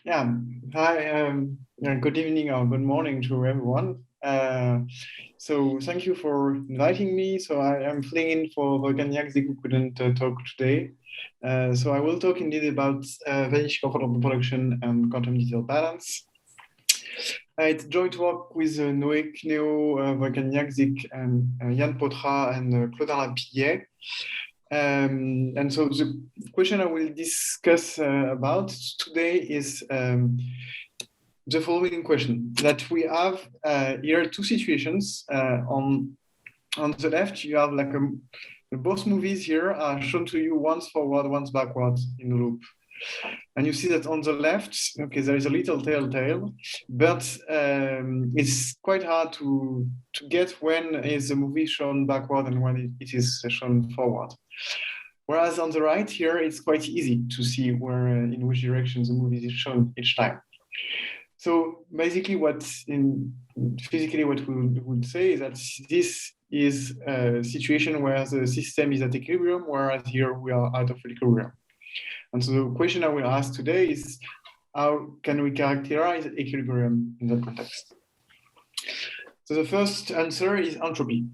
Yeah, hi, good evening or good morning to everyone. So thank you for inviting me. So I am filling in for Volcaniacs who couldn't talk today. So I will talk indeed about Vanishing production and quantum detail balance. It's joint work with Noé Kneo, Volcaniacs, and Yann Potra and Claudin Lapillet. And so the question I will discuss about today is the following question: that we have here two situations. On the left, you have like both movies here are shown to you once forward, once backward in a loop. And you see that on the left, okay, there is a little telltale, but it's quite hard to get when is the movie shown backward and when it is shown forward. Whereas on the right here, it's quite easy to see where in which direction the movie is shown each time. So basically, physically what we would say is that this is a situation where the system is at equilibrium, whereas here we are out of equilibrium. And so the question I will ask today is, how can we characterize equilibrium in that context? So the first answer is entropy,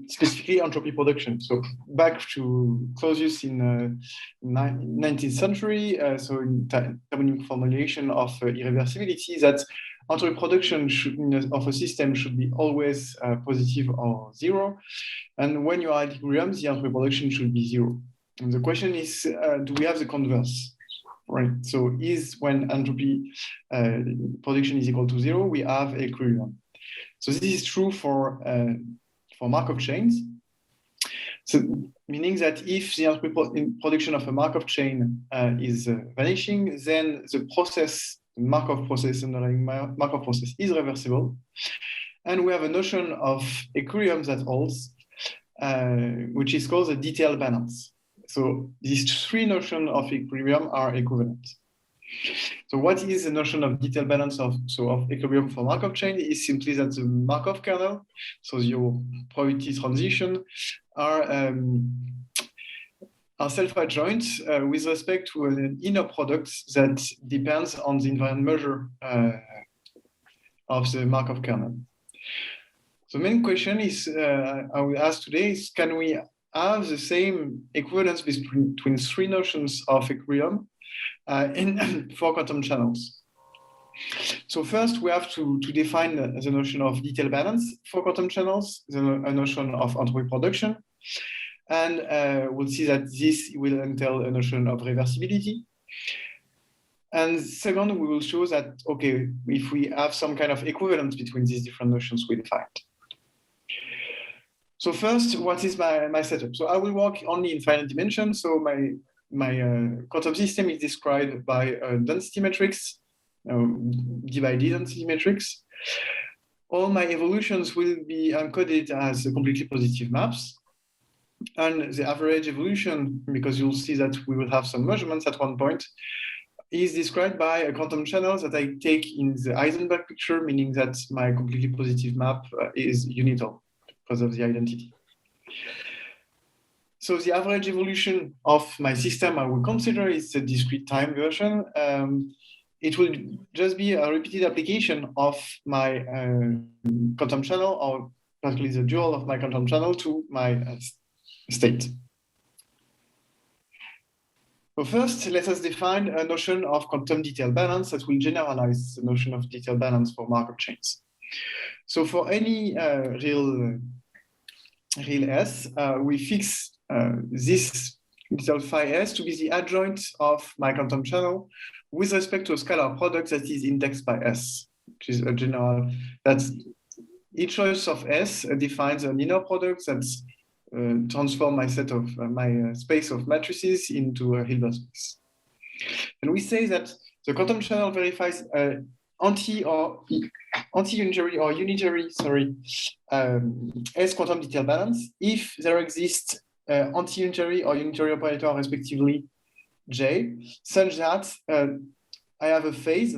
specifically entropy production. So back to Clausius in 19th century, so in thermodynamic formulation of irreversibility, that entropy production of a system should be always positive or zero. And when you are at equilibrium, the entropy production should be zero. And the question is, do we have the converse? Right. So is when entropy production is equal to zero, we have equilibrium. So this is true for Markov chains. So meaning that if the entropy production of a Markov chain is vanishing, then the process, the Markov process, underlying Markov process is reversible. And we have a notion of equilibrium that holds, which is called the detailed balance. So these three notions of equilibrium are equivalent. So what is the notion of detailed balance of equilibrium for Markov chain is simply that the Markov kernel, so your probability transition, are self-adjoint with respect to an inner product that depends on the invariant measure of the Markov kernel. So the main question is, I will ask today is, can we have the same equivalence between three notions of equilibrium in four quantum channels? So first, we have to define the notion of detailed balance for quantum channels, a notion of entropy production, and we'll see that this will entail a notion of reversibility. And second, we will show that, okay, if we have some kind of equivalence between these different notions we defined. So first, what is my setup? So I will work only in finite dimensions. So my quantum system is described by a density matrix, d by d density matrix. All my evolutions will be encoded as completely positive maps. And the average evolution, because you'll see that we will have some measurements at one point, is described by a quantum channel that I take in the Heisenberg picture, meaning that my completely positive map is unital because of the identity. So the average evolution of my system I will consider is the discrete time version. It will just be a repeated application of my quantum channel, or particularly the dual of my quantum channel to my state. So first, let us define a notion of quantum detailed balance that will generalize the notion of detailed balance for Markov chains. So for any real S, we fix this little phi S to be the adjoint of my quantum channel with respect to a scalar product that is indexed by S, which is a general, that's each choice of S defines an inner product that's transform my set of my space of matrices into a Hilbert space. And we say that the quantum channel verifies anti-unitary or unitary, S quantum detailed balance if there exists anti-unitary or unitary operator respectively J, such that I have a phase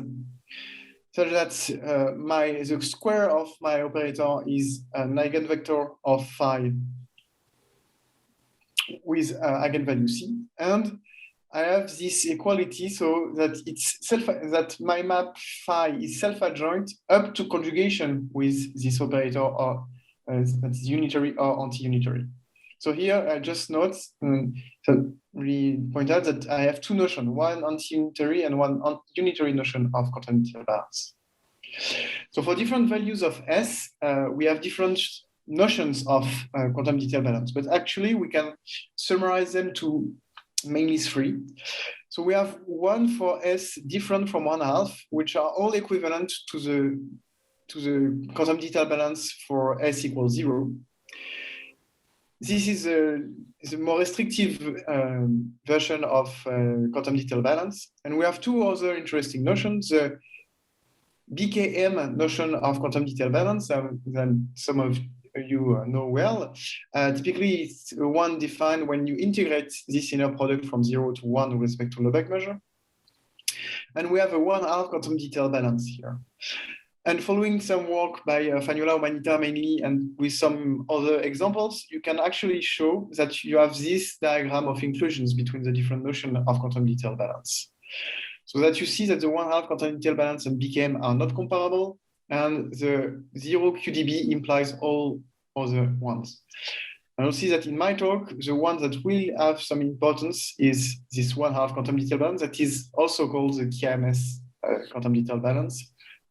such that the square of my operator is an eigenvector of phi with eigenvalue C, and I have this equality so that that my map phi is self-adjoint up to conjugation with this operator or that is unitary or anti-unitary. So here I just note so we point out that I have two notions, one anti-unitary and one unitary notion of quantum detail balance. So for different values of S, we have different notions of quantum detail balance, but actually we can summarize them to mainly three. So we have one for S different from 1/2, which are all equivalent to the quantum detail balance for S equals 0. This is a more restrictive version of quantum detail balance. And we have two other interesting notions. The BKM notion of quantum detail balance, that some of you know well. Typically, it's one defined when you integrate this inner product from 0 to 1 with respect to Lebesgue measure. And we have a 1/2 quantum detail balance here. And following some work by Fagnola Humanita mainly, and with some other examples, you can actually show that you have this diagram of inclusions between the different notions of quantum detail balance. So that you see that the 1/2 quantum detail balance and BKM are not comparable, and the 0 QDB implies all other ones. And you'll see that in my talk, the one that will have some importance is this 1/2 quantum detail balance that is also called the KMS quantum detail balance,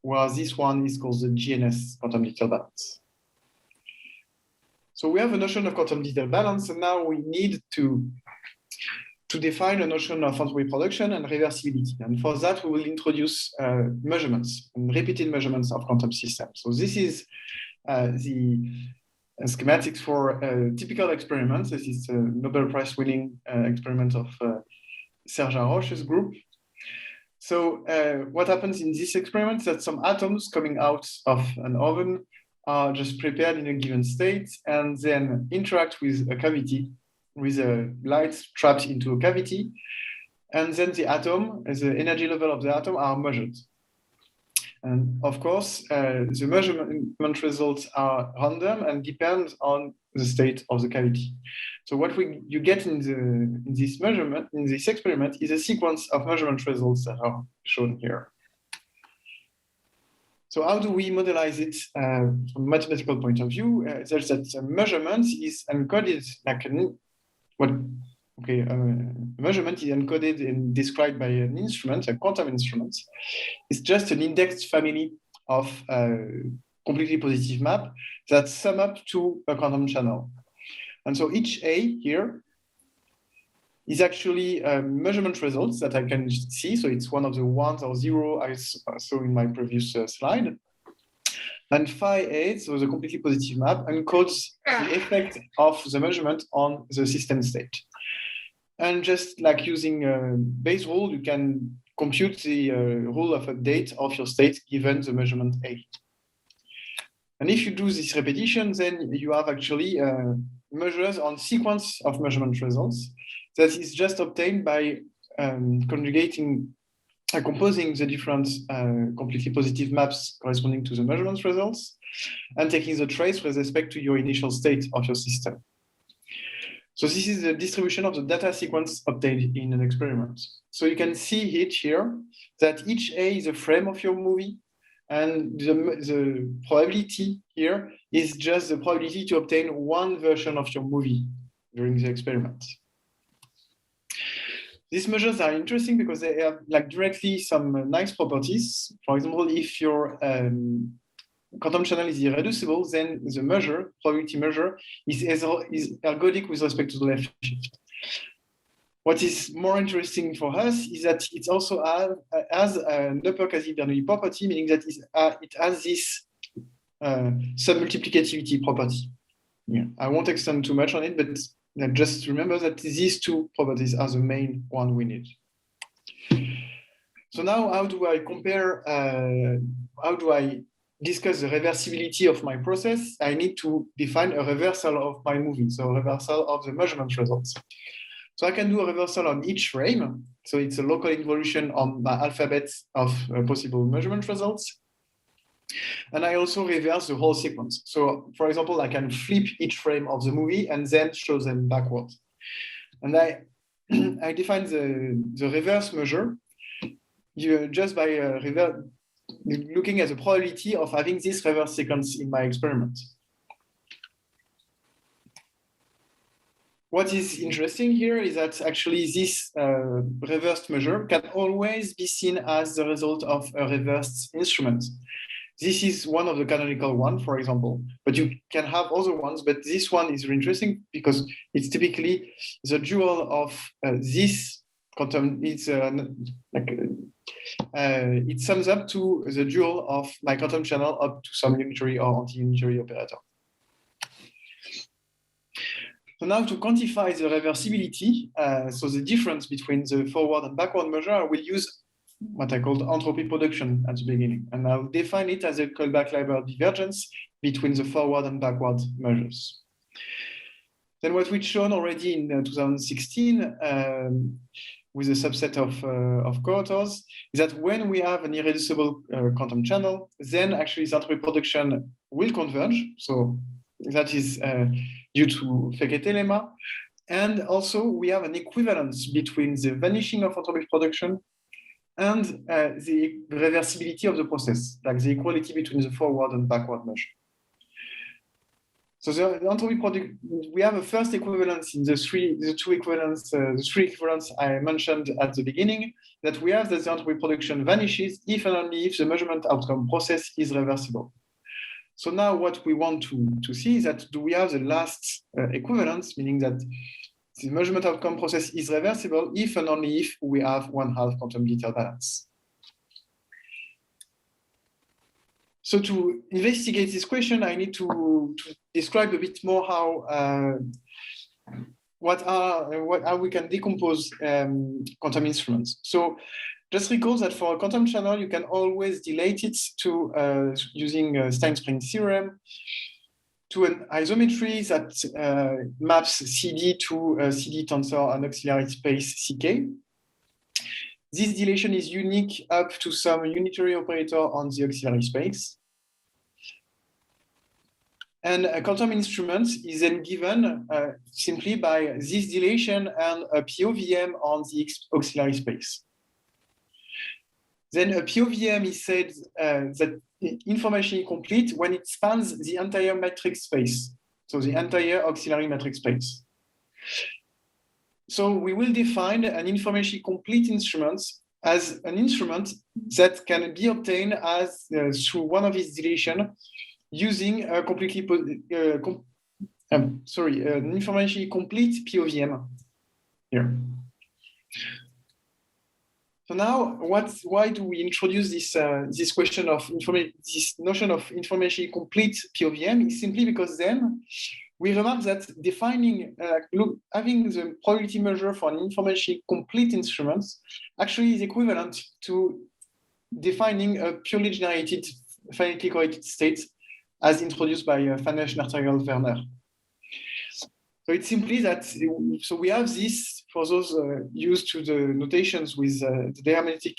while this one is called the GNS quantum detail balance. So we have a notion of quantum detail balance, and now we need to define a notion of entropy production and reversibility. And for that, we will introduce measurements and repeated measurements of quantum systems. So this is the schematics for a typical experiment. This is a Nobel Prize winning experiment of Serge Haroche's group. So what happens in this experiment is that some atoms coming out of an oven are just prepared in a given state and then interact with a cavity, with a light trapped into a cavity. And then the atom, the energy level of the atom are measured. And of course, the measurement results are random and depend on the state of the cavity. So what you get in this experiment is a sequence of measurement results that are shown here. So how do we modelize it from a mathematical point of view? There's that measurement is encoded like measurement is encoded and described by an instrument, a quantum instrument. It's just an indexed family of completely positive map that sum up to a quantum channel. And so each A here is actually measurement results that I can see. So it's one of the ones or zero I saw in my previous slide. And phi A, so the completely positive map, encodes the effect of the measurement on the system state. And just like using a base rule, you can compute the rule of update of your state given the measurement A. And if you do this repetition, then you have actually measures on sequence of measurement results that is just obtained by composing the different completely positive maps corresponding to the measurement results and taking the trace with respect to your initial state of your system. So this is the distribution of the data sequence obtained in an experiment. So you can see it here that each A is a frame of your movie, and the probability here is just the probability to obtain one version of your movie during the experiment. These measures are interesting because they have like directly some nice properties. For example, if your quantum channel is irreducible, then the probability measure, is ergodic with respect to the left shift. What is more interesting for us is that it also has an upper quasi-Bernoulli property, meaning that it has this submultiplicativity property. Yeah, I won't extend too much on it, but just remember that these two properties are the main one we need. So now, how do I compare? How do I discuss the reversibility of my process? I need to define a reversal of my movie, so a reversal of the measurement results. So I can do a reversal on each frame. So it's a local involution on my alphabet of possible measurement results. And I also reverse the whole sequence. So for example, I can flip each frame of the movie and then show them backwards. And I define the reverse measure just by looking at the probability of having this reverse sequence in my experiment. What is interesting here is that actually this reversed measure can always be seen as the result of a reversed instrument. This is one of the canonical one, for example, but you can have other ones, but this one is really interesting because it's typically the dual of this quantum. It's it sums up to the dual of my quantum channel up to some unitary or anti-unitary operator. So now to quantify the reversibility, so the difference between the forward and backward measure, I will use what I called entropy production at the beginning. And I'll define it as a Kullback-Leibler divergence between the forward and backward measures. Then what we've shown already in 2016 with a subset of co-authors is that when we have an irreducible quantum channel, then actually the entropy production will converge. So that is due to Fekete lemma. And also we have an equivalence between the vanishing of entropy production and the reversibility of the process, like the equality between the forward and backward measure. So the entropy product, we have a first equivalence in the three equivalents I mentioned at the beginning, that we have that the entropy production vanishes if and only if the measurement outcome process is reversible. So now what we want to see is that do we have the last equivalence, meaning that the measurement outcome process is reversible if and only if we have 1/2 quantum detail balance. So to investigate this question, I need to describe a bit more how we can decompose quantum instruments. So just recall that for a quantum channel, you can always dilate it to using Stein-Spring theorem to an isometry that maps CD to a CD tensor and auxiliary space CK. This dilation is unique up to some unitary operator on the auxiliary space. And a quantum instrument is then given simply by this dilation and a POVM on the auxiliary space. Then a POVM is said that information is complete when it spans the entire matrix space, so the entire auxiliary matrix space. So we will define an information complete instrument as an instrument that can be obtained as through one of its dilation using a completely an information complete POVM here. So now, why do we introduce this question of this notion of information complete POVM? Is simply because then we remark that defining, having the probability measure for an information complete instrument actually is equivalent to defining a purely generated finitely correlated state as introduced by Fanesh, Nertagel, Werner. So it's simply that, so we have this, for those used to the notations with the diametric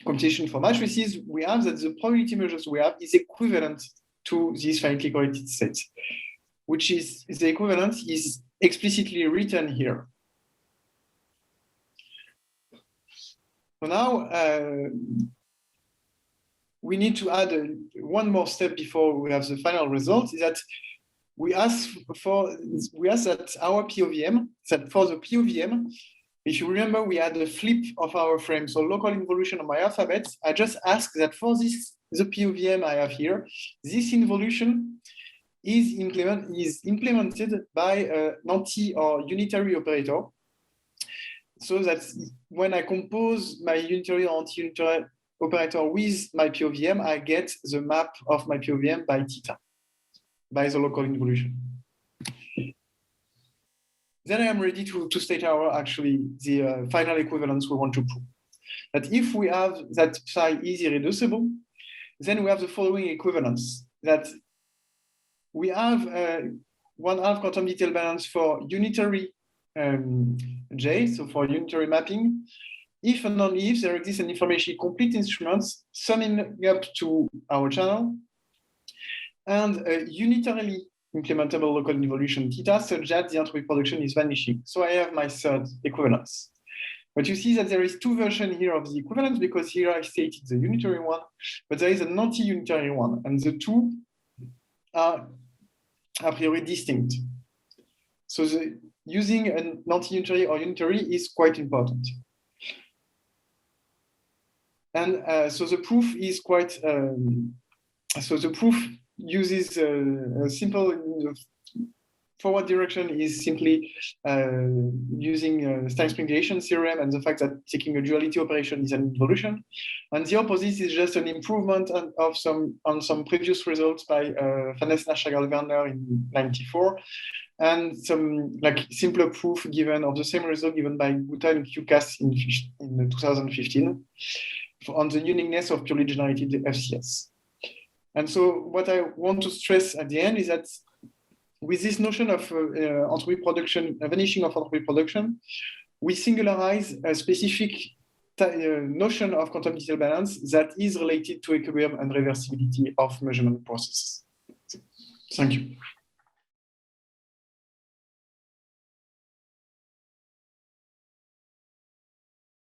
computation for matrices, we have that the probability measures we have is equivalent to this finitely correlated set, which is, the equivalence is explicitly written here. So now, we need to add one more step before we have the final result, is that we ask that our POVM, that for the POVM, if you remember, we had a flip of our frame, so local involution of my alphabet. I just ask that for this, the POVM I have here, this involution is implemented by an anti or unitary operator, so that when I compose my unitary or anti-unitary operator with my POVM, I get the map of my POVM by theta, by the local involution. Then I am ready to state the final equivalence we want to prove. That if we have that psi is irreducible, then we have the following equivalence, that we have 1/2 quantum detail balance for unitary J, so for unitary mapping, if and only if there exists an information complete instrument summing up to our channel, and unitarily implementable local involution theta such that the entropy production is vanishing. So I have my third equivalence. But you see that there is two versions here of the equivalence, because here I stated the unitary one, but there is an anti-unitary one, and the two are a priori distinct. So using an anti-unitary or unitary is quite important. And so the proof is quite, so the proof uses a simple forward direction is simply using Stein-Springation theorem and the fact that taking a duality operation is an involution. And the opposite is just an improvement on some previous results by Van Essen-Werner in '94, and some like simpler proof given of the same result given by Gutta and QCAS in 2015 on the uniqueness of purely generated FCS. And so what I want to stress at the end is that with this notion of entropy production, vanishing of entropy production, we singularize a specific notion of quantum detail balance that is related to equilibrium and reversibility of measurement processes. Thank you.